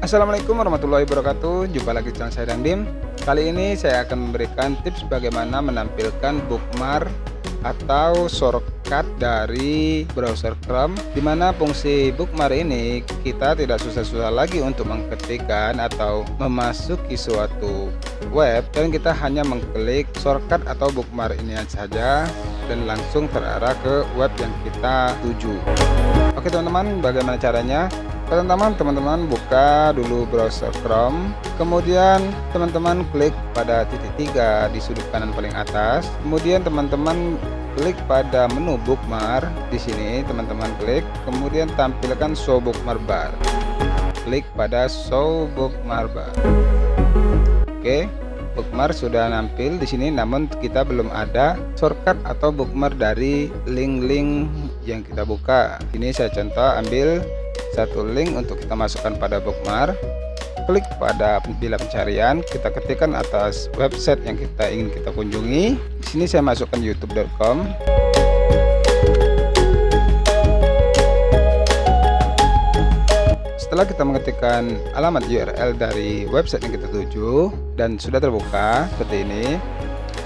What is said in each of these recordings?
Assalamualaikum warahmatullahi wabarakatuh. Jumpa lagi channel saya Dandim. Kali ini saya akan memberikan tips bagaimana menampilkan bookmark atau shortcut dari browser Chrome, dimana fungsi bookmark ini kita tidak susah-susah lagi untuk mengetikkan atau memasuki suatu web, dan kita hanya mengklik shortcut atau bookmark ini saja dan langsung terarah ke web yang kita tuju. Oke teman-teman, bagaimana caranya? Pertama, teman-teman buka dulu browser Chrome, kemudian teman-teman klik pada titik 3 di sudut kanan paling atas, kemudian teman-teman klik pada menu bookmark. Di sini teman-teman klik, kemudian tampilkan show bookmark bar. Klik pada show bookmark bar. Oke, bookmark sudah nampil di sini, namun kita belum ada shortcut atau bookmark dari link-link yang kita buka. Ini saya contoh ambil satu link untuk kita masukkan pada bookmark. Klik pada bila pencarian, kita ketikkan atas website yang kita ingin kita kunjungi. Di sini saya masukkan youtube.com. Setelah kita mengetikkan alamat URL dari website yang kita tuju dan sudah terbuka seperti ini,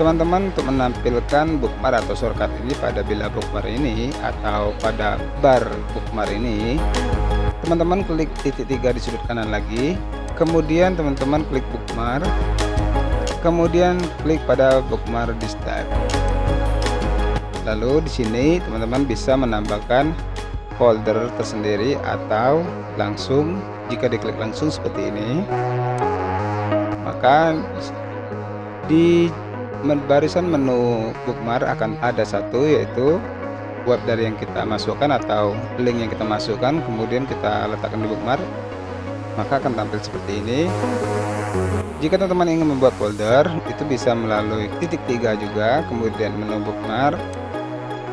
teman-teman untuk menampilkan bookmark atau shortcut ini pada bila bookmark ini atau pada bar bookmark ini, teman-teman klik titik 3 di sudut kanan lagi, kemudian teman-teman klik bookmark, kemudian klik pada bookmark this type. Lalu di sini teman-teman bisa menambahkan folder tersendiri atau langsung, jika diklik langsung seperti ini, maka di barisan menu bookmark akan ada satu, yaitu web dari yang kita masukkan atau link yang kita masukkan, kemudian kita letakkan di bookmark, maka akan tampil seperti ini. Jika teman-teman ingin membuat folder, itu bisa melalui titik 3 juga, kemudian menu bookmark,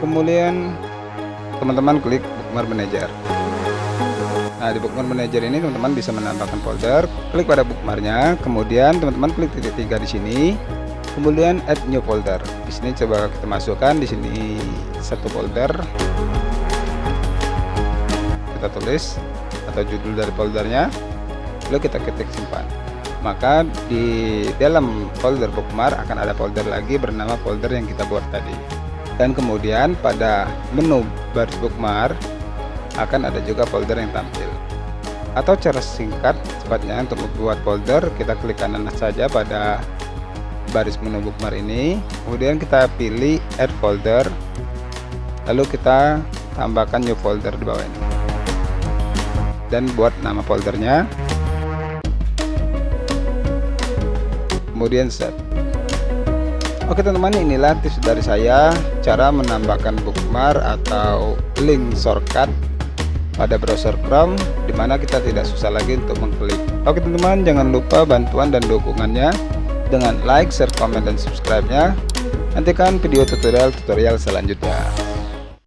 kemudian teman-teman klik bookmark manager. Nah, di bookmark manager ini teman-teman bisa menambahkan folder. Klik pada bookmarknya, kemudian teman-teman klik titik 3 di sini, kemudian add new folder. Di sini coba kita masukkan di sini satu folder, kita tulis atau judul dari foldernya, lalu kita ketik simpan. Maka di dalam folder bookmark akan ada folder lagi bernama folder yang kita buat tadi, dan kemudian pada menu baris bookmark akan ada juga folder yang tampil. Atau cara singkat cepatnya untuk membuat folder, kita klik kanan saja pada baris menu bookmark ini, kemudian kita pilih add folder, lalu kita tambahkan new folder di bawah ini dan buat nama foldernya, kemudian save. Oke teman-teman, inilah tips dari saya cara menambahkan bookmark atau link shortcut pada browser Chrome, dimana kita tidak susah lagi untuk mengklik. Oke teman-teman, jangan lupa bantuan dan dukungannya dengan like, share, komen, dan subscribe-nya. Nantikan video tutorial selanjutnya.